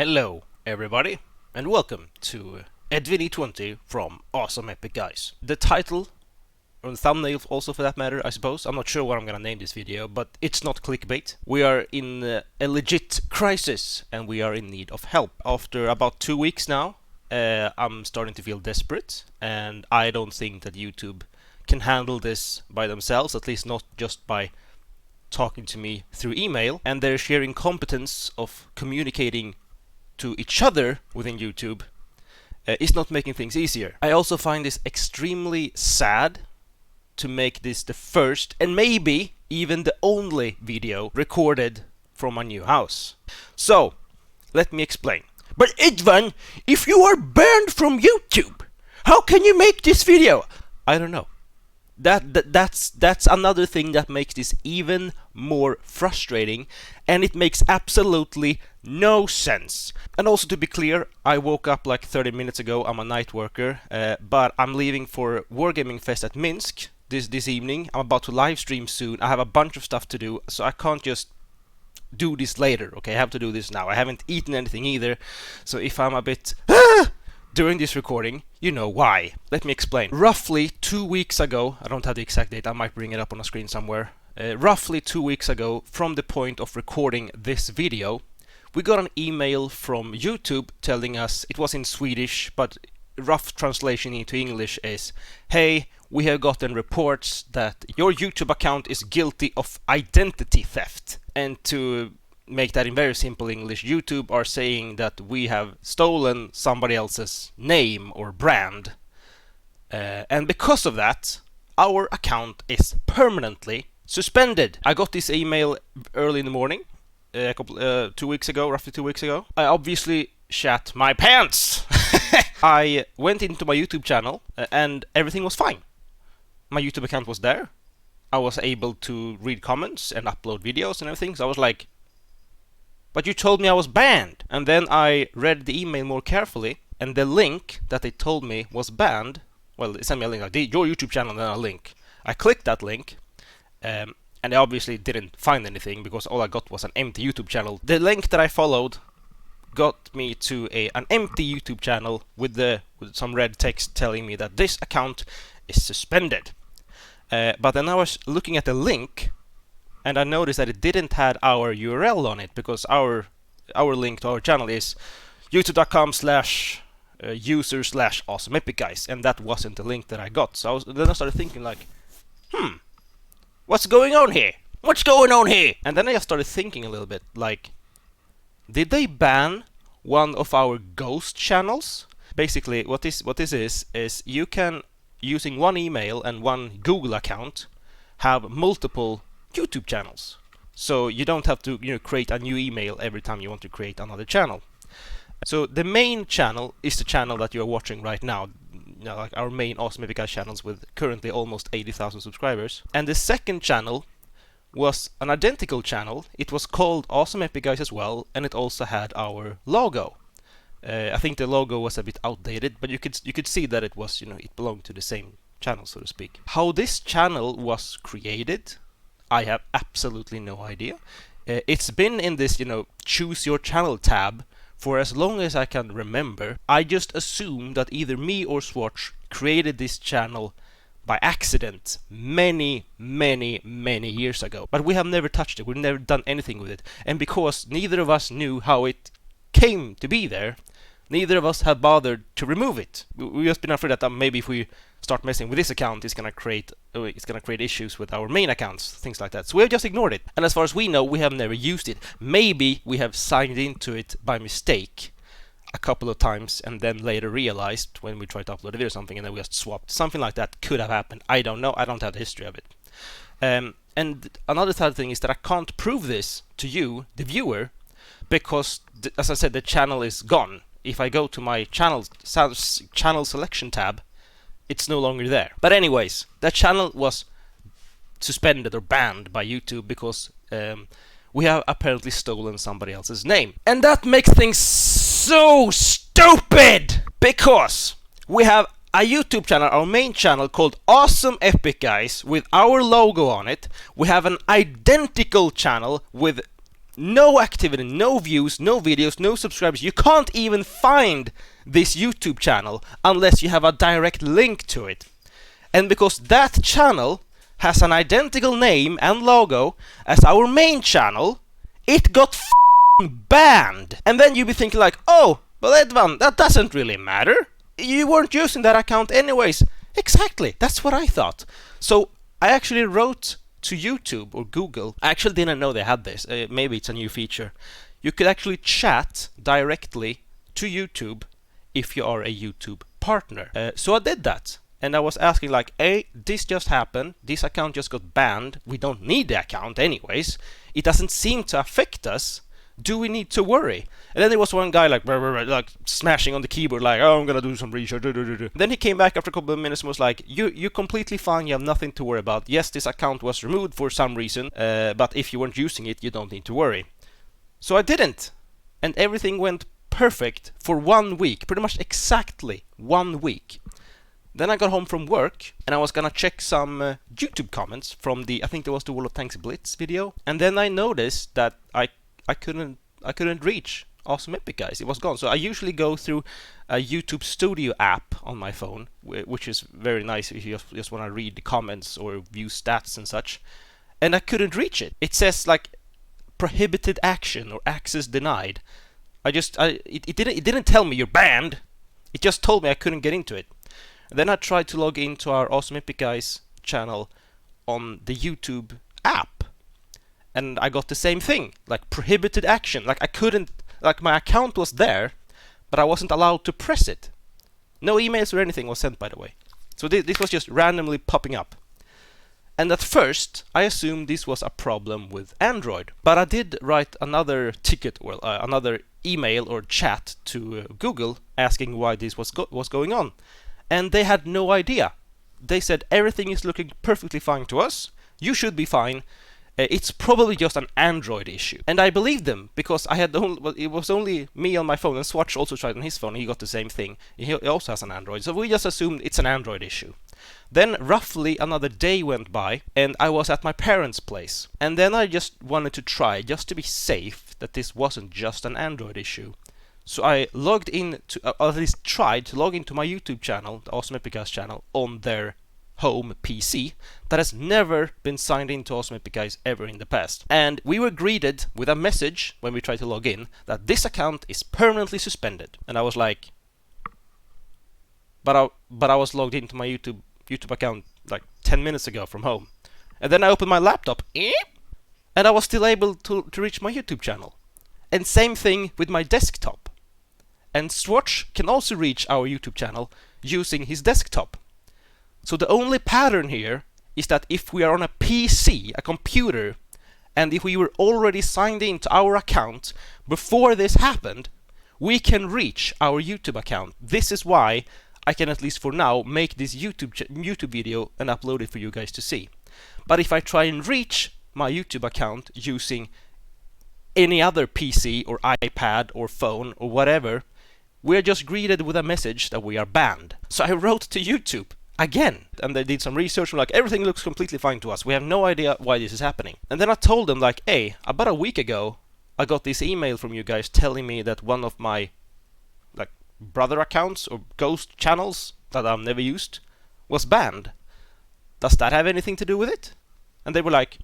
Hello everybody and welcome to Edvin20 from AwesomeEpicGuys. The title, or the thumbnail also for that matter, I suppose. I'm not sure what I'm gonna name this video, but it's not clickbait. We are in a legit crisis and we are in need of help. After about 2 weeks now, I'm starting to feel desperate, and I don't think that YouTube can handle this by themselves, at least not just by talking to me through email, and their sheer incompetence of communicating to each other within YouTube is not making things easier. I also find this extremely sad to make this the first and maybe even the only video recorded from my new house. So, let me explain. But Edvin, if you are banned from YouTube, how can you make this video? I don't know. That's another thing that makes this even more frustrating, and it makes absolutely no sense. And also, to be clear, I woke up like 30 minutes ago. I'm a night worker, but I'm leaving for Wargaming Fest at Minsk this evening. I'm about to live stream soon. I have a bunch of stuff to do, so I can't just do this later. Okay, I have to do this now. I haven't eaten anything either, so if I'm a bit during this recording, you know why. Let me explain. Roughly 2 weeks ago, I don't have the exact date, I might bring it up on a screen somewhere. Roughly 2 weeks ago, from the point of recording this video, we got an email from YouTube telling us, it was in Swedish, but rough translation into English is, hey, we have gotten reports that your YouTube account is guilty of identity theft. And to make that in very simple English, YouTube are saying that we have stolen somebody else's name or brand, and because of that, our account is permanently suspended. I got this email early in the morning, roughly 2 weeks ago. I obviously shat my pants. I went into my YouTube channel and everything was fine. My YouTube account was there. I was able to read comments and upload videos and everything, so I was like, but you told me I was banned. And then I read the email more carefully, and the link that they told me was banned, well, they sent me a link, like, your YouTube channel, and then a link. I clicked that link, and I obviously didn't find anything, because all I got was an empty YouTube channel. The link that I followed got me to an empty YouTube channel with some red text telling me that this account is suspended. But then I was looking at the link, and I noticed that it didn't have our URL on it, because our link to our channel is youtube.com/user/AwesomeEpicGuys, and that wasn't the link that I got. So then I started thinking like, what's going on here? What's going on here? And then I just started thinking a little bit like, did they ban one of our ghost channels? Basically, what this is you can, using one email and one Google account, have multiple YouTube channels. So you don't have to create a new email every time you want to create another channel. So the main channel is the channel that you're watching right now, like our main AwesomeEpicGuys channels with currently almost 80,000 subscribers. And the second channel was an identical channel. It was called AwesomeEpicGuys as well, and it also had our logo. I think the logo was a bit outdated, but you could see that it was, it belonged to the same channel, so to speak. How this channel was created, I have absolutely no idea. It's been in this, choose your channel tab for as long as I can remember. I just assume that either me or Zwhatsh created this channel by accident many years ago. But we have never touched it, we've never done anything with it. And because neither of us knew how it came to be there, neither of us have bothered to remove it. We've just been afraid that maybe if we start messing with this account, it's gonna create issues with our main accounts, things like that. So we've just ignored it. And as far as we know, we have never used it. Maybe we have signed into it by mistake a couple of times, and then later realized when we tried to upload a video or something, and then we just swapped. Something like that could have happened. I don't know. I don't have the history of it. And another sad thing is that I can't prove this to you, the viewer, because, as I said, the channel is gone. If I go to my channel selection tab, it's no longer there. But anyways, that channel was suspended or banned by YouTube because we have apparently stolen somebody else's name. And that makes things so stupid! Because we have a YouTube channel, our main channel, called AwesomeEpicGuys with our logo on it. We have an identical channel with no activity, no views, no videos, no subscribers. You can't even find this YouTube channel unless you have a direct link to it. And because that channel has an identical name and logo as our main channel, it got banned. And then you'd be thinking like, oh, well, Edvan, that doesn't really matter. You weren't using that account anyways. Exactly, that's what I thought. So I actually wrote to YouTube or Google. I actually didn't know they had this. Maybe it's a new feature. You could actually chat directly to YouTube if you are a YouTube partner. So I did that. And I was asking like, hey, this just happened. This account just got banned. We don't need the account anyways. It doesn't seem to affect us. Do we need to worry? And then there was one guy like smashing on the keyboard like, oh, I'm gonna do some research. Then he came back after a couple of minutes and was like, you're completely fine. You have nothing to worry about. Yes, this account was removed for some reason, but if you weren't using it, you don't need to worry. So I didn't. And everything went perfect for 1 week. Pretty much exactly 1 week. Then I got home from work and I was gonna check some YouTube comments from I think there was the World of Tanks Blitz video. And then I noticed that I couldn't reach AwesomeEpicGuys. It was gone. So I usually go through a YouTube Studio app on my phone, which is very nice if you just want to read the comments or view stats and such. And I couldn't reach it. It says like prohibited action or access denied. It didn't tell me you're banned. It just told me I couldn't get into it. And then I tried to log into our AwesomeEpicGuys channel on the YouTube app. And I got the same thing, like prohibited action. Like I couldn't, like my account was there, but I wasn't allowed to press it. No emails or anything was sent, by the way. So this was just randomly popping up. And at first, I assumed this was a problem with Android. But I did write another ticket, or another email or chat to Google asking why this was going on. And they had no idea. They said everything is looking perfectly fine to us. You should be fine. It's probably just an Android issue. And I believed them because it was only me on my phone, and Zwhatsh also tried on his phone. He got the same thing. He also has an Android. So we just assumed it's an Android issue. Then roughly another day went by and I was at my parents' place. And then I just wanted to try, just to be safe, that this wasn't just an Android issue. So I logged in to, or at least tried to log into my YouTube channel, the AwesomeEpicGuys channel, on their home PC that has never been signed into AwesomeEpicGuys ever in the past. And we were greeted with a message when we tried to log in that this account is permanently suspended. And I was like, but I was logged into my YouTube account like 10 minutes ago from home. And then I opened my laptop, and I was still able to reach my YouTube channel. And same thing with my desktop. And Zwhatsh can also reach our YouTube channel using his desktop. So the only pattern here is that if we are on a PC, a computer, and if we were already signed in to our account before this happened, we can reach our YouTube account. This is why I can, at least for now, make this YouTube video and upload it for you guys to see. But if I try and reach my YouTube account using any other PC or iPad or phone or whatever, we're just greeted with a message that we are banned. So I wrote to YouTube again, and they did some research and like, everything looks completely fine to us. We have no idea why this is happening. And then I told them like, hey, about a week ago, I got this email from you guys telling me that one of my like brother accounts or ghost channels that I've never used was banned. Does that have anything to do with it? And they were like,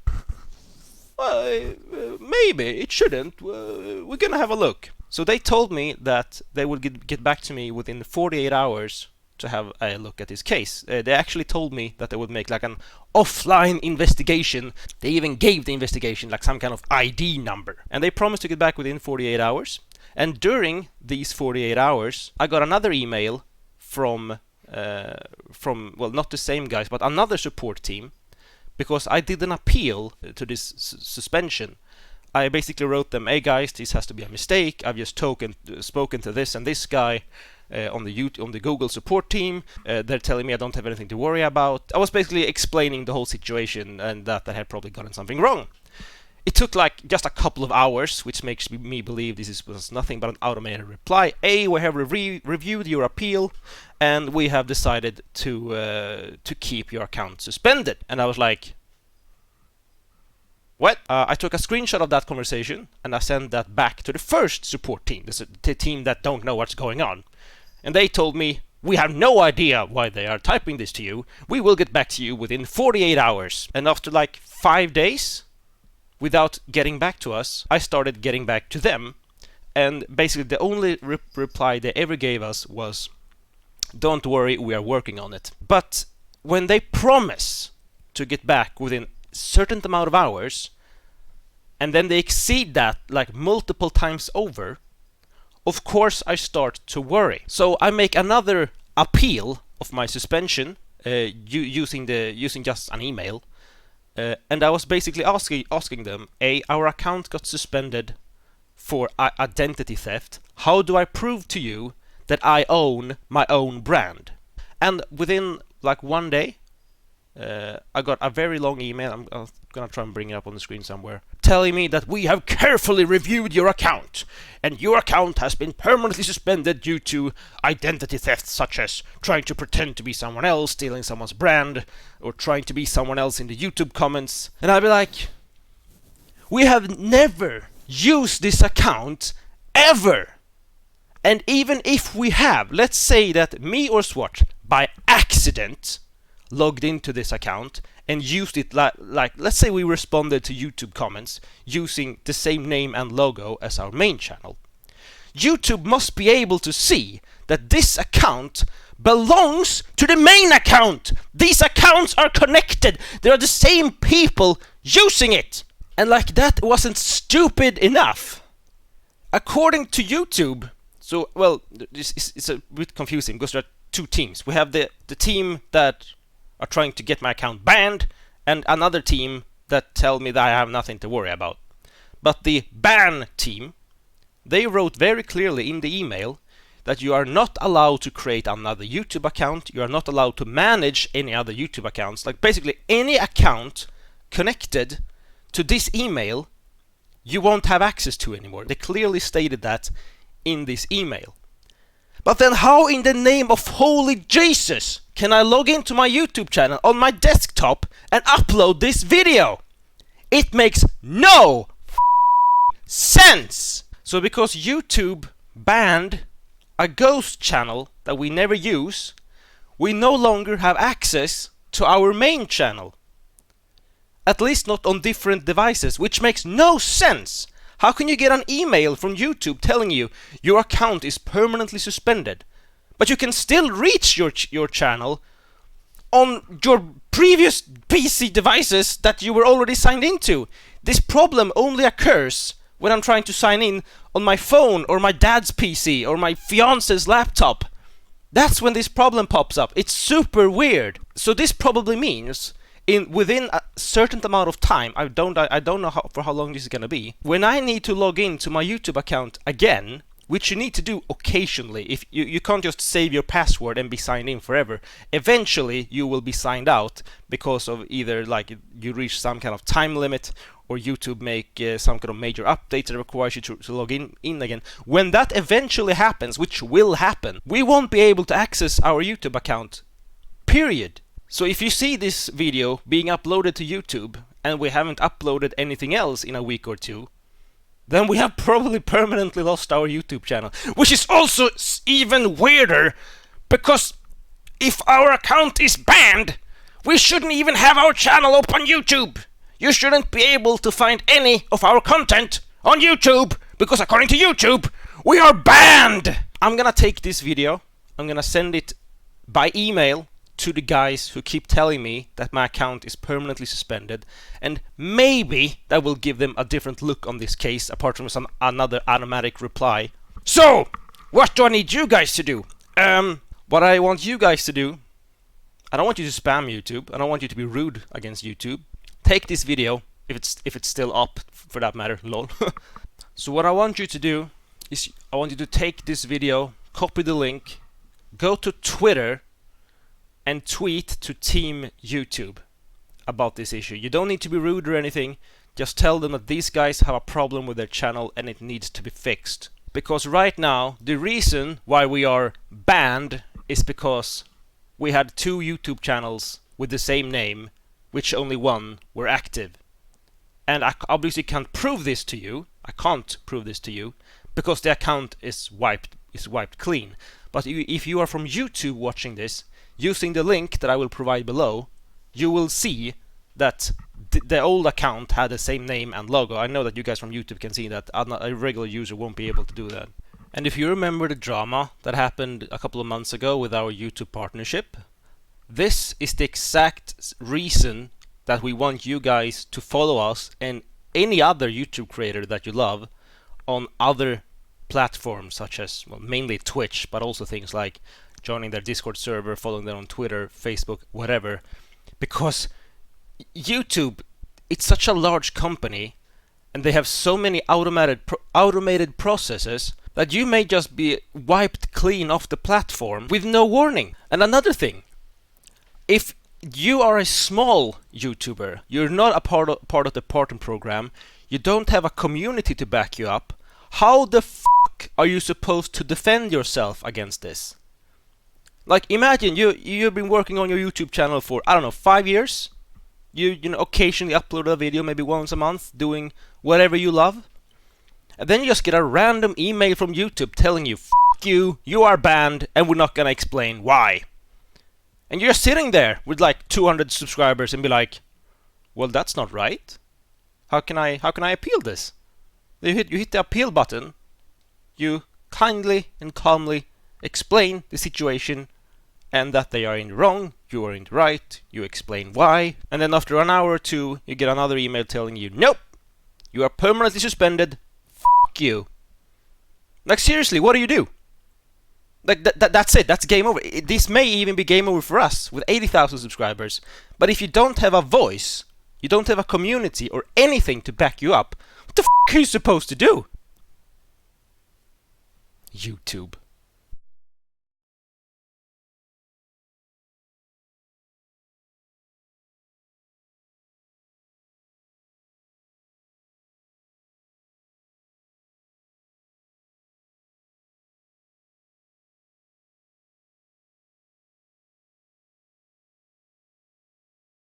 well, maybe it shouldn't. We're gonna have a look. So they told me that they would get back to me within 48 hours to have a look at this case. They actually told me that they would make like an offline investigation. They even gave the investigation like some kind of ID number. And they promised to get back within 48 hours. And during these 48 hours, I got another email from well, not the same guys, but another support team, because I did an appeal to this suspension. I basically wrote them, hey guys, this has to be a mistake. I've just spoken to this and this guy on the Google support team. They're telling me I don't have anything to worry about. I was basically explaining the whole situation and that I had probably gotten something wrong. It took like just a couple of hours, which makes me believe this was nothing but an automated reply. We have reviewed your appeal, and we have decided to keep your account suspended. And I was like, What? I took a screenshot of that conversation and I sent that back to the first support team, the team that don't know what's going on. And they told me, we have no idea why they are typing this to you. We will get back to you within 48 hours. And after like 5 days, without getting back to us, I started getting back to them. And basically the only reply they ever gave us was, don't worry, we are working on it. But when they promise to get back within a certain amount of hours, and then they exceed that like multiple times over, of course I start to worry. So I make another appeal of my suspension using just an email, and I was basically asking them, our account got suspended for identity theft. How do I prove to you that I own my own brand? And within like 1 day, I got a very long email. I'm gonna try and bring it up on the screen somewhere, telling me that we have carefully reviewed your account and your account has been permanently suspended due to identity theft, such as trying to pretend to be someone else, stealing someone's brand, or trying to be someone else in the YouTube comments. And I'd be like, we have never used this account ever. And even if we have, let's say that me or Zwhatsh by accident logged into this account and used it like let's say we responded to YouTube comments using the same name and logo as our main channel. YouTube must be able to see that this account belongs to the main account. These accounts are connected. They are the same people using it. And like that wasn't stupid enough. According to YouTube, so well, it's a bit confusing because there are two teams. We have the team that are trying to get my account banned, and another team that tell me that I have nothing to worry about. But the ban team, they wrote very clearly in the email that you are not allowed to create another YouTube account, you are not allowed to manage any other YouTube accounts, like basically any account connected to this email you won't have access to anymore. They clearly stated that in this email. But then how in the name of holy Jesus can I log into my YouTube channel on my desktop and upload this video? It makes no sense! So because YouTube banned a ghost channel that we never use, we no longer have access to our main channel. At least not on different devices, which makes no sense! How can you get an email from YouTube telling you your account is permanently suspended, but you can still reach your channel on your previous PC devices that you were already signed into? This problem only occurs when I'm trying to sign in on my phone or my dad's PC or my fiance's laptop. That's when this problem pops up. It's super weird. So this probably means within a certain amount of time, I don't know for how long this is gonna be, when I need to log in to my YouTube account again, which you need to do occasionally. If you can't just save your password and be signed in forever. Eventually you will be signed out because of either like you reach some kind of time limit or YouTube make some kind of major update that requires you to log in again. When that eventually happens, which will happen, we won't be able to access our YouTube account, period. So if you see this video being uploaded to YouTube and we haven't uploaded anything else in a week or two, then we have probably permanently lost our YouTube channel. Which is also even weirder, because if our account is banned, we shouldn't even have our channel up on YouTube. You shouldn't be able to find any of our content on YouTube, because according to YouTube, we are banned! I'm gonna take this video, I'm gonna send it by email to the guys who keep telling me that my account is permanently suspended, and maybe that will give them a different look on this case apart from another automatic reply. So, what do I need you guys to do? What I want you guys to do, I don't want you to spam YouTube, I don't want you to be rude against YouTube. Take this video, if it's still up for that matter, lol. So what I want you to do is I want you to take this video, copy the link, go to Twitter and tweet to Team YouTube about this issue. You don't need to be rude or anything, just tell them that these guys have a problem with their channel and it needs to be fixed. Because right now, the reason why we are banned is because we had 2 YouTube channels with the same name, which only one were active. And I obviously can't prove this to you. I can't prove this to you because the account is wiped clean. But if you are from YouTube watching this, using the link that I will provide below, you will see that the old account had the same name and logo. I know that you guys from YouTube can see that. A regular user won't be able to do that. And if you remember the drama that happened a couple of months ago with our YouTube partnership, this is the exact reason that we want you guys to follow us and any other YouTube creator that you love on other platforms, such as, well, mainly Twitch, but also things like joining their Discord server, following them on Twitter, Facebook, whatever. Because YouTube, it's such a large company, and they have so many automated processes that you may just be wiped clean off the platform with no warning. And another thing, if you are a small YouTuber, you're not a part of the partner program, you don't have a community to back you up, how the fuck are you supposed to defend yourself against this? Like, imagine you've been working on your YouTube channel for, I don't know, 5 years. You know, occasionally upload a video, maybe once a month, doing whatever you love. And then you just get a random email from YouTube telling you, fuck you, you are banned, and we're not gonna explain why. And you're sitting there with like 200 subscribers and be like, well, that's not right. How can I appeal this? You hit the appeal button. You kindly and calmly explain the situation and that they are in the wrong, you are in the right, you explain why, and then after an hour or two, you get another email telling you, nope, you are permanently suspended, fuck you. Like, seriously, what do you do? Like, that's it, that's game over. This may even be game over for us with 80,000 subscribers, but if you don't have a voice, you don't have a community or anything to back you up, what the fuck are you supposed to do? YouTube.